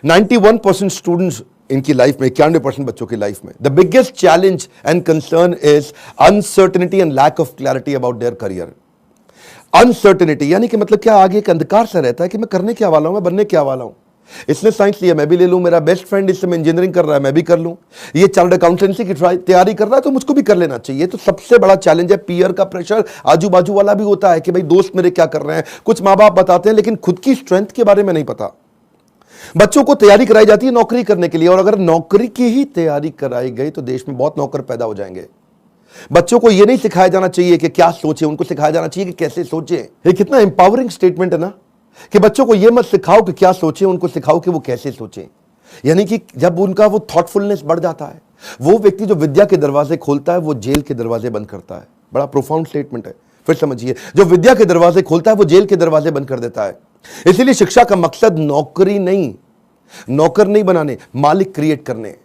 91% students इनकी life में, 91% बच्चों की लाइफ में the biggest challenge and concern is uncertainty and lack of clarity about their career. Uncertainty यानी कि मतलब क्या, आगे एक अंधकार सा रहता है कि मैं करने क्या वाला हूं, मैं बनने क्या वाला हूं। इसने साइंस लिया, मैं भी ले लूं, मेरा बेस्ट फ्रेंड इस समय इंजीनियरिंग कर रहा है, मैं भी कर लूं, ये चार्टर्ड अकाउंटेंसी की तैयारी कर रहा है तो मुझको भी कर लेना चाहिए। तो सबसे बड़ा चैलेंज है पीयर का प्रेशर। आजू बाजू वाला भी होता है कि भाई दोस्त मेरे क्या कर रहे हैं, कुछ माँ बाप बताते हैं, लेकिन खुद की स्ट्रेंथ के बारे में नहीं पता। बच्चों को तैयारी कराई जाती है नौकरी करने के लिए, और अगर नौकरी की ही तैयारी कराई गई तो देश में बहुत नौकर पैदा हो जाएंगे। बच्चों को यह नहीं सिखाया जाना चाहिए कि क्या सोचे, उनको सिखाया जाना चाहिए कि कैसे सोचे। ये कितना इंपावरिंग स्टेटमेंट है ना, कि बच्चों को यह मत सिखाओ कि क्या सोचे, उनको सिखाओ कि वो कैसे सोचें। यानी कि जब उनका वो थॉटफुलनेस बढ़ जाता है, वो व्यक्ति जो विद्या के दरवाजे खोलता है वो जेल के दरवाजे बंद करता है। बड़ा प्रोफाउंड स्टेटमेंट है, फिर समझिए। जो विद्या के दरवाजे खोलता है वो जेल के दरवाजे बंद कर देता है। इसीलिए शिक्षा का मकसद नौकरी नहीं, नौकर नहीं बनाने, मालिक क्रिएट करने।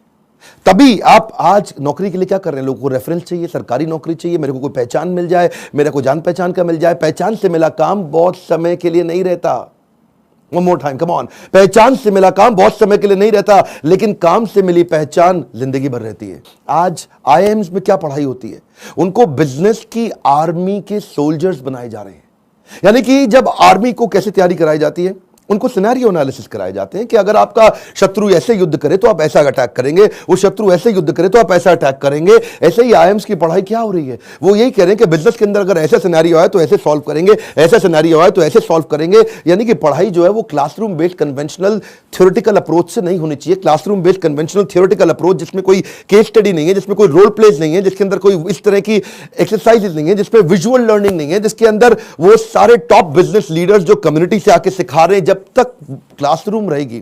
तभी आप आज नौकरी के लिए क्या कर रहे हैं, लोगों को रेफरेंस चाहिए, सरकारी नौकरी चाहिए, मेरे को कोई पहचान मिल जाए, मेरे को जान पहचान का मिल जाए। पहचान से मिला काम बहुत समय के लिए नहीं रहता। One more time, come on. पहचान से मिला काम बहुत समय के लिए नहीं रहता, लेकिन काम से मिली पहचान जिंदगी भर रहती है। आज आईआईएम्स में क्या पढ़ाई होती है, उनको बिजनेस की आर्मी के सोल्जर्स बनाए जा रहे हैं। यानी कि जब आर्मी को कैसे तैयारी कराई जाती है, उनको सिनेरियो एनालिसिस कराए जाते हैं कि अगर आपका शत्रु ऐसे युद्ध करे तो आप ऐसा अटैक करेंगे, वो शत्रु ऐसे युद्ध करे तो आप ऐसा अटैक करेंगे। ऐसे ही आईएम्स की पढ़ाई क्या हो रही है, वो यही कह रहे हैं कि बिजनेस के अंदर अगर ऐसा सिनेरियो आए तो ऐसे सॉल्व करेंगे, ऐसा सिनेरियो आए तो ऐसे सॉल्व करेंगे। यानी कि पढ़ाई जो है वो classroom based conventional theoretical approach से नहीं होनी चाहिए। Classroom based conventional theoretical approach जिसमें कोई केस स्टडी नहीं है, जिसमें कोई रोल प्लेज नहीं है, जिसके अंदर कोई इस तरह की एक्सरसाइजेज नहीं है, जिसमें विजुअल लर्निंग नहीं है, जिसके अंदर वो सारे टॉप बिजनेस लीडर्स जो कम्युनिटी से आके सिखा रहे हैं। जब तक क्लासरूम रहेगी,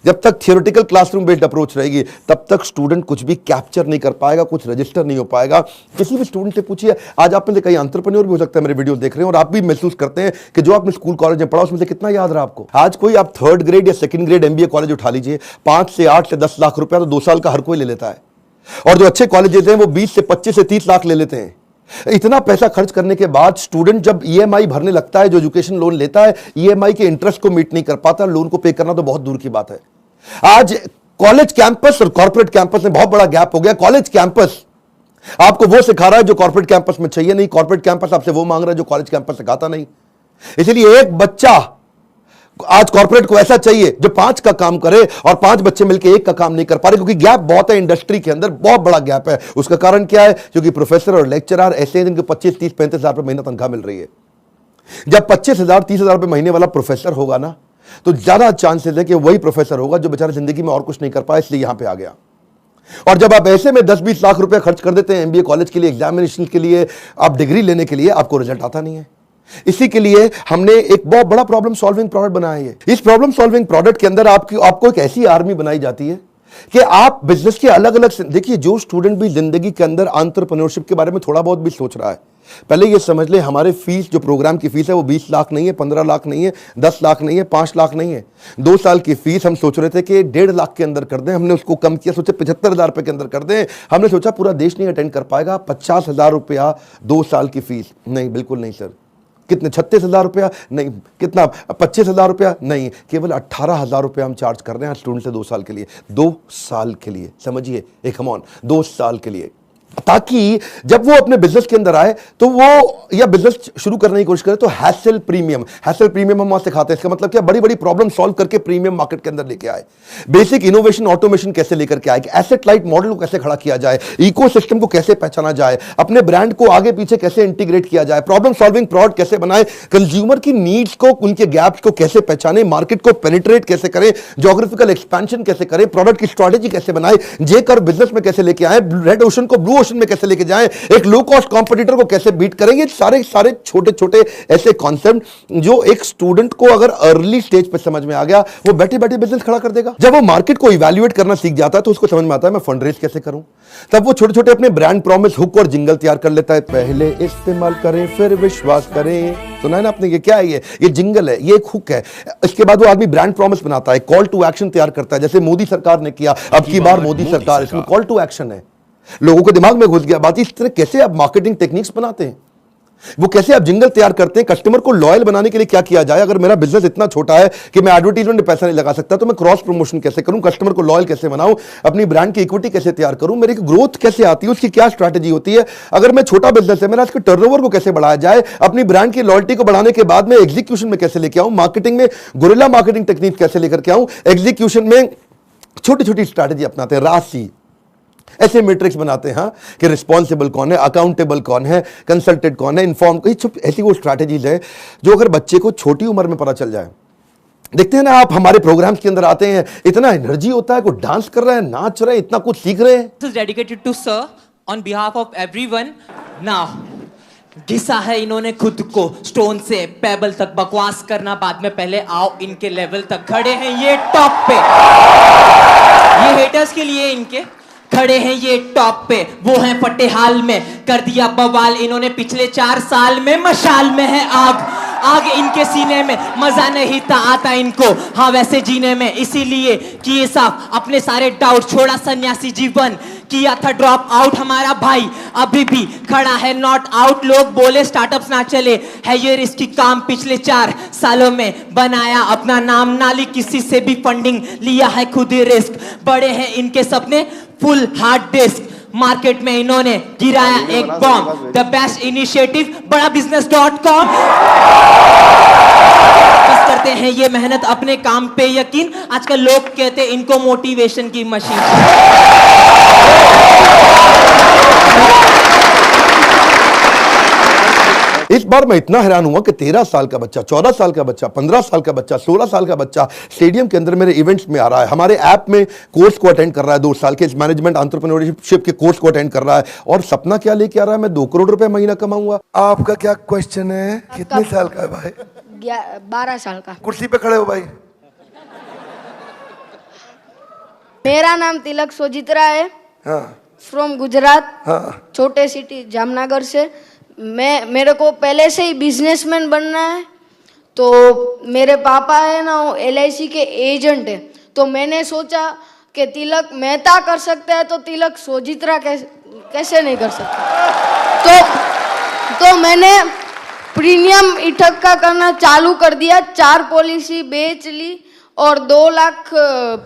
जब तक थियोरेटिकल क्लासरूम बेस्ड अप्रोच रहेगी, तब तक स्टूडेंट कुछ भी कैप्चर नहीं कर पाएगा, कुछ रजिस्टर नहीं हो पाएगा। किसी भी स्टूडेंट से पूछिए, आज आप में से कई एंटरप्रेन्योर भी हो सकता है मेरे वीडियो देख रहे हैं, और आप भी महसूस करते हैं कि जो आपने स्कूल कॉलेज में पढ़ा उसमें से कितना याद रहा आपको। आज कोई आप 3rd ग्रेड या 2nd ग्रेड MBA कॉलेज उठा लीजिए, 5 से 8 से 10 लाख रुपया तो 2 साल का हर कोई ले लेता है, और जो अच्छे कॉलेजेस हैं वो 20 से 25 से 30 लाख ले लेते हैं। इतना पैसा खर्च करने के बाद स्टूडेंट जब EMI भरने लगता है, जो एजुकेशन लोन लेता है, EMI के इंटरेस्ट को मीट नहीं कर पाता, लोन को पे करना तो बहुत दूर की बात है। आज कॉलेज कैंपस और कॉर्पोरेट कैंपस में बहुत बड़ा गैप हो गया। कॉलेज कैंपस आपको वो सिखा रहा है जो कॉर्पोरेट कैंपस में चाहिए नहीं, कॉर्पोरेट कैंपस आपसे वो मांग रहा है जो कॉलेज कैंपस सिखाता नहीं। इसलिए एक बच्चा आज कॉर्पोरेट को ऐसा चाहिए जो 5 का काम करे, और 5 बच्चे मिलकर 1 का काम नहीं कर पा रहे, क्योंकि गैप बहुत है इंडस्ट्री के अंदर, बहुत बड़ा गैप है। उसका कारण क्या है, क्योंकि प्रोफेसर और लेक्चरर ऐसे हैं जिनको 25, 30, 35 हजार रुपए महीना तनख्वाह मिल रही है। जब 25,000, 30,000 रुपए महीने वाला प्रोफेसर होगा ना, तो ज्यादा चांसेस है कि वही प्रोफेसर होगा जो बेचारा जिंदगी में और कुछ नहीं कर पाया, इसलिए यहां पर आ गया। और जब आप ऐसे में 10-20 लाख रुपए खर्च कर देते हैं MBA कॉलेज के लिए, एग्जामिनेशन के लिए, आप डिग्री लेने के लिए, आपको रिजल्ट आता नहीं है। इसी के लिए हमने एक बहुत बड़ा प्रॉब्लम सॉल्विंग प्रोडक्ट बनाया है। इस प्रॉब्लम सॉल्विंग प्रोडक्ट के अंदर आपको एक ऐसी आर्मी बनाई जाती है कि आप बिजनेस के अलग अलग, देखिए जो स्टूडेंट भी जिंदगी के अंदर एंटरप्रेन्योरशिप के बारे में थोड़ा बहुत भी सोच रहा है, पहले ये समझ ले हमारे फीस, जो प्रोग्राम की फीस है वो 20 लाख नहीं है, 15 लाख नहीं है, 10 लाख नहीं है, 5 लाख नहीं है। 2 साल की फीस हम सोच रहे थे कि 1.5 लाख के अंदर कर दें, हमने उसको कम किया, सोचे 75,000 रुपए के अंदर कर दें। हमने सोचा पूरा देश नहीं अटेंड कर पाएगा, 50,000 रुपया 2 साल की फीस। नहीं, बिल्कुल नहीं सर। कितने, 36,000 रुपया? नहीं। कितना, 25,000 रुपया? नहीं। केवल 18,000 रुपया हम चार्ज कर रहे हैं स्टूडेंट से 2 साल के लिए। 2 साल के लिए, समझिए, एक कम ऑन, 2 साल के लिए, ताकि जब वो अपने बिजनेस के अंदर आए तो वो, या बिजनेस शुरू करने की कोशिश करे तो हैसल प्रीमियम हम वहां सिखाते हैं। इसका मतलब क्या, बड़ी बड़ी प्रॉब्लम सॉल्व करके प्रीमियम मार्केट के अंदर लेके आए, बेसिक इनोवेशन ऑटोमेशन कैसे लेकर के आए, एसेट लाइट मॉडल को कैसे खड़ा किया जाए, इकोसिस्टम को कैसे पहचाना जाए, अपने ब्रांड को आगे पीछे कैसे इंटीग्रेट किया जाए, प्रॉब्लम सॉल्विंग प्रोडक्ट कैसे बनाए, कंज्यूमर की नीड्स को, उनके गैप्स को कैसे पहचाने, मार्केट को पेनिट्रेट कैसे करें, ज्योग्राफिकल एक्सपेंशन कैसे करें, प्रोडक्ट की स्ट्रेटेजी कैसे बनाए, जे कर बिजनेस में कैसे लेके आए, रेड ओशन को ब्लू ओशन में कैसे लेके जाएं, एक लो कॉस्ट कॉम्पिटिटर को कैसे बीट करेंगे। सारे छोटे छोटे ऐसे कॉन्सेप्ट जो एक स्टूडेंट को अगर अर्ली स्टेज पे समझ में आ गया, वो बैठे बैठे बिजनेस खड़ा कर देगा। जब वो मार्केट को इवैल्यूएट करना सीख जाता है तो उसको समझ में आता है मैं फंड रेज कैसे करूं। तब वो छोटे छोटे अपने ब्रांड प्रॉमिस, हुक और जिंगल तैयार कर लेता है। पहले इस्तेमाल करें फिर विश्वास करें, सुना है ना आपने? ये क्या है? ये जिंगल है, ये एक हुक है। इसके बाद वो आदमी ब्रांड प्रॉमिस बनाता है, कॉल टू एक्शन तैयार करता है, जैसे मोदी सरकार ने किया, अब की बार मोदी सरकार, इसमें कॉल टू एक्शन है। लोगों के दिमाग में घुस गया बात, इस तरह कैसे आप मार्केटिंग टेक्निक्स बनाते हैं। वो कैसे आप जिंगल तैयार करते हैं, कस्टमर को लॉयल बनाने के लिए क्या किया जाए। अगर मेरा बिजनेस इतना छोटा है कि मैं एडवर्टाइजमेंट में पैसा नहीं लगा सकता, तो मैं क्रॉस प्रमोशन कैसे करूं, कस्टमर को लॉयल कैसे बनाऊं, अपनी ब्रांड की इक्विटी कैसे तैयार करूं, मेरी ग्रोथ कैसे आती है, उसकी क्या स्ट्रैटेजी होती है। अगर मैं छोटा बिजनेस है, मेरा इसके टर्नओवर को कैसे बढ़ाया जाए, अपनी ब्रांड की लॉयल्टी को बढ़ाने के बाद में एग्जीक्यूशन में कैसे लेके आऊं, मार्केटिंग में गुरिल्ला मार्केटिंग टेक्निक कैसे लेकर के आऊं, एग्जीक्यूशन में छोटी छोटी स्ट्रैटेजी अपनाते हैं, राशि ऐसे मैट्रिक्स बनाते हैं कि रिस्पॉन्सिबल कौन है, अकाउंटेबल कौन है, कंसल्टेड कौन है, इन्फॉर्म, ऐसी वो स्ट्रैटेजीज है जो अगर बच्चे को छोटी उम्र में पता चल जाए। देखते हैं ना आप, हमारे प्रोग्राम्स के अंदर आते हैं, इतना एनर्जी होता है, कोई डांस कर रहा है, नाच रहा है, इतना कुछ सीख रहे हैं। This is dedicated to sir on behalf of everyone. Now, घिसा है इन्होंने खुद को स्टोन से पेबल तक, बकवास करना बाद में, पहले आओ इनके लेवल तक। खड़े हैं ये टॉप पे, ये हेटर्स के लिए इनके खड़े हैं ये टॉप पे, वो हैं फटे हाल में, कर दिया बवाल इन्होंने पिछले 4 साल में। मशाल में है आग, आग इनके सीने में, मजा नहीं था आता इनको हाँ वैसे जीने में, इसीलिए किए साफ अपने सारे डाउट, छोड़ा सन्यासी जीवन, किया था ड्रॉप आउट हमारा भाई, अभी भी खड़ा है नॉट आउट। लोग बोले स्टार्टअप्स ना चले, है ये रिस्की काम, पिछले 4 सालों में बनाया अपना नाम, नाली किसी से भी फंडिंग, लिया है खुद ही रिस्क, बड़े हैं इनके सपने फुल हार्ड डिस्क, मार्केट में इन्होंने गिराया एक बॉम्ब, द बेस्ट इनिशिएटिव बड़ा business.com। बस करते हैं ये मेहनत अपने काम पे यकीन, आजकल लोग कहते हैं इनको मोटिवेशन की मशीन। इस बार मैं इतना हैरान हुआ कि 13 साल का बच्चा, 14 साल का बच्चा, 15 साल का बच्चा, 16 साल का बच्चा स्टेडियम के अंदर मेरे इवेंट्स में आ रहा है, हमारे ऐप में कोर्स को अटेंड कर रहा है, 2 साल के मैनेजमेंट एंटरप्रेन्योरशिप के कोर्स को अटेंड कर रहा है, और सपना क्या लेके आ रहा है, मैं 2 करोड़ रुपए महीना कमाऊंगा। आपका क्या क्वेश्चन है, कितने साल का है भाई? 12 साल का। कुर्सी पे खड़े हो भाई। मेरा नाम तिलक सोजित्रा है, हाँ, फ्रॉम गुजरात, हाँ, छोटे सिटी जामनगर से। मेरे को पहले से ही बिजनेसमैन बनना है, तो मेरे पापा है ना वो LIC के एजेंट है, तो मैंने सोचा कि तिलक मेहता कर सकता है तो तिलक सोजित्रा कैसे नहीं कर सकता। तो मैंने प्रीमियम इकट्ठा करना चालू कर दिया, 4 पॉलिसी बेच ली और 2 लाख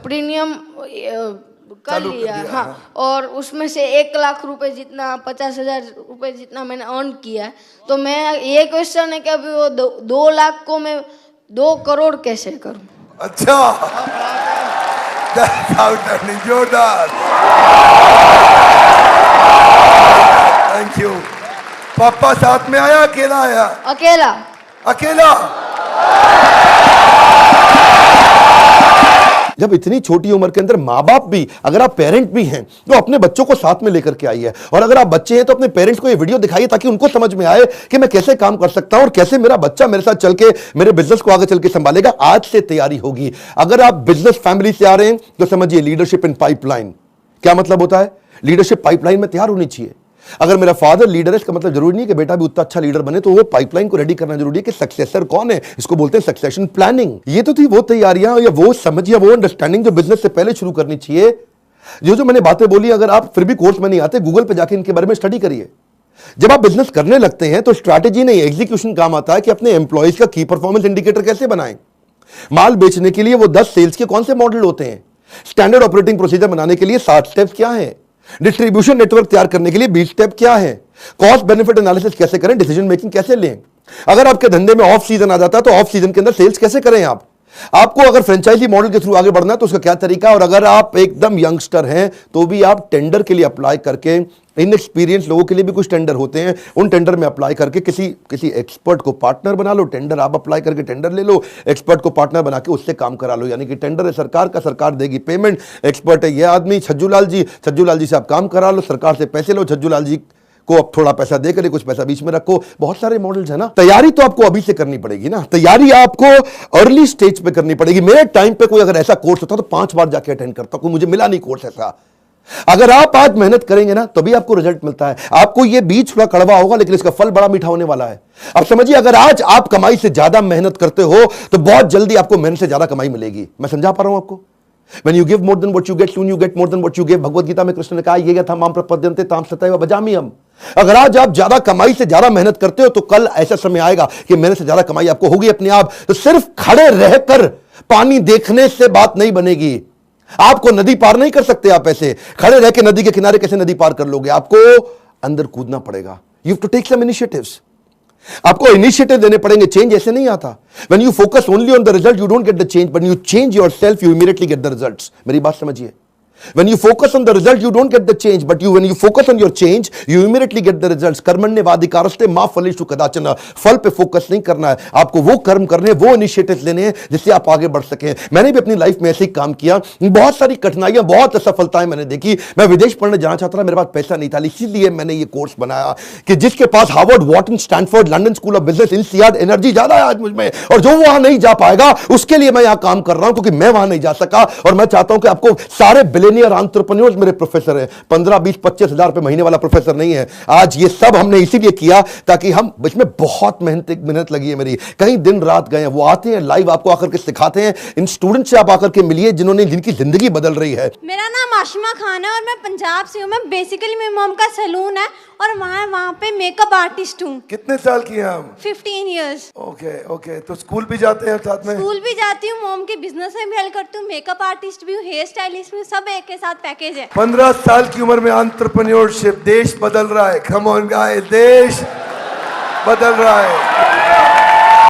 प्रीमियम कर लिया। हाँ, और उसमें से 1 लाख रुपए जितना, 50,000 रुपए जितना मैंने अर्न किया है। तो मैं ये क्वेश्चन है कि अभी वो 2 लाख को मैं 2 करोड़ कैसे करूं? अच्छा, जोरदार, थैंक यू। पापा साथ में आया, अकेला आया? अकेला। अकेला। जब इतनी छोटी उम्र के अंदर माँ बाप भी, अगर आप पेरेंट भी हैं तो अपने बच्चों को साथ में लेकर के आइए, और अगर आप बच्चे हैं तो अपने पेरेंट्स को ये वीडियो दिखाइए ताकि उनको समझ में आए कि मैं कैसे काम कर सकता हूं और कैसे मेरा बच्चा मेरे साथ चल के मेरे बिजनेस को आगे चल के संभालेगा। आज से तैयारी होगी। अगर आप बिजनेस फैमिली से आ रहे हैं तो समझिए लीडरशिप इन पाइपलाइन। क्या मतलब होता है? लीडरशिप पाइपलाइन में तैयार होनी चाहिए। अगर मेरा फादर लीडर है, इसका मतलब जरूरी नहीं कि बेटा भी उतना अच्छा लीडर बने, तो वो पाइपलाइन को रेडी करना जरूरी है कि सक्सेसर कौन है, इसको बोलते हैं सक्सेशन प्लानिंग। ये तो थी वो तैयारियां या वो समझिए वो अंडरस्टैंडिंग जो बिजनेस से पहले शुरू करनी चाहिए। जो मैंने बातें बोली, अगर आप फिर भी कोर्स में नहीं आते, गूगल पे जाके इनके बारे में स्टडी करिए। जब आप बिजनेस करने लगते हैं तो स्ट्रैटेजी नहीं, एग्जीक्यूशन काम आता है कि अपने एम्प्लॉयज का की परफॉर्मेंस इंडिकेटर कैसे बनाएं। माल बेचने के लिए वो 10 सेल्स के कौन से मॉडल होते हैं, स्टैंडर्ड ऑपरेटिंग प्रोसीजर बनाने के लिए 7 स्टेप्स क्या है, डिस्ट्रीब्यूशन नेटवर्क तैयार करने के लिए 20 स्टेप क्या है, कॉस्ट बेनिफिट एनालिसिस कैसे करें, डिसीजन मेकिंग कैसे लें। अगर आपके धंधे में ऑफ सीजन आ जाता है तो ऑफ सीजन के अंदर सेल्स कैसे करें आपको अगर फ्रेंचाइजी मॉडल के थ्रू आगे बढ़ना है तो उसका क्या तरीका। और अगर आप एकदम यंगस्टर हैं तो भी आप टेंडर के लिए अप्लाई करके, इनएक्सपीरियंस लोगों के लिए भी कुछ टेंडर होते हैं, उन टेंडर में अप्लाई करके किसी एक्सपर्ट को पार्टनर बना लो। टेंडर आप अप्लाई करके टेंडर ले लो, एक्सपर्ट को पार्टनर बना के उससे काम करा लो। यानी कि टेंडर है सरकार का, सरकार देगी पेमेंट, एक्सपर्ट है ये आदमी छज्जू लाल जी से आप काम करा लो, सरकार से पैसे लो, छज्जू लाल जी को अब थोड़ा पैसा दे करे, कुछ पैसा बीच में रखो। बहुत सारे मॉडल्स है ना। तैयारी तो आपको अभी से करनी पड़ेगी ना, तैयारी आपको अर्ली स्टेज पे करनी पड़ेगी। मेरे टाइम पे कोई अगर ऐसा कोर्स होता तो 5 बार जाके अटेंड करता, कोई मुझे मिला नहीं कोर्स ऐसा। अगर आप आज मेहनत करेंगे ना तभी आपको रिजल्ट मिलता है। आपको ये बीज थोड़ा कड़वा होगा लेकिन इसका फल बड़ा मीठा होने वाला है। अब समझिए, अगर आज आप कमाई से ज्यादा मेहनत करते हो तो बहुत जल्दी आपको मेहनत से ज्यादा कमाई मिलेगी। मैं समझा पा रहा हूं आपको? When you give more than what you get, soon you get more than what you give। Bhagavad Gita में कृष्ण ने कहा, ये यथा माम प्रपद्यन्ते ताम सतैव भजाम्यहम्। अगर आज आप ज्यादा कमाई से ज्यादा मेहनत करते हो तो कल ऐसा समय आएगा कि मेहनत से ज्यादा कमाई आपको होगी अपने आप। तो सिर्फ खड़े रहकर पानी देखने से बात नहीं बनेगी। आपको नदी पार नहीं कर सकते आप ऐसे खड़े रह के। नदी के किनारे कैसे नदी पार कर लोगे? आपको अंदर कूदना पड़ेगा। You have to take some initiatives. आपको इनिशिएटिव लेने पड़ेंगे। चेंज ऐसे नहीं आता। When you focus only on the result you don't get the change, but you change yourself you immediately get the results. मेरी बात समझिए। When you focus on the result, you don't get the change. But when you focus on your change, you immediately get the results. कर्मण्येवाधिकारस्ते मा फलेषु कदाचन। फल पे focus नहीं करना है आपको। वो कर्म करने, वो इनिशिएटिव लेने हैं जिससे आप आगे बढ़ सकें। मैंने भी अपनी लाइफ में ऐसे ही काम किया। बहुत सारी कठिनाइयां, बहुत असफलताएं मैंने देखी। मैं विदेश पढ़ने जाना चाहता था, मेरे पास पैसा नहीं था, इसीलिए मैंने ये कोर्स बनाया कि जिसके पास Harvard, Wharton, Stanford, London school of business, INSEAD energy ज्यादा है आज मुझ में, और जो वहां नहीं जा पाएगा उसके लिए मैं यहां काम कर रहा हूं, क्योंकि मैं वहां नहीं जा सका। और मैं चाहता हूं कि आपको सारे बिलियनियर एंटरप्रेन्योर्स मेरे प्रोफेसर हैं। 15, 20, 25 हजार रुपए महीने वाला प्रोफेसर नहीं है। आज ये सब हमने इसीलिए किया ताकि हम, इसमें बहुत मेहनत लगी है मेरी, कई दिन रात गए हैं। वो आते हैं लाइव, आपको आकर के सिखाते हैं। इन स्टूडेंट से आप आकर के मिलिए जिनकी जिंदगी बदल रही है। मेरा नाम आशिमा खान है और मैं पंजाब से हूँ। मैं बेसिकली मेरी मॉम का सैलून है और वहाँ पे मेकअप आर्टिस्ट हूँ। कितने साल की हैं आप? 15 इयर्स। Okay okay. तो स्कूल भी जाते हैं साथ में? स्कूल भी जाती हूँ, मॉम के बिजनेस में भी हेल्प करती हूँ, मेकअप आर्टिस्ट भी हूँ, हेयर स्टाइलिस्ट भी हूँ, सब एक के साथ पैकेज है। 15 साल की उम्र में एंटरप्रेन्योरशिप, देश बदल रहा है। कम ऑन गाइस, देश बदल रहा है।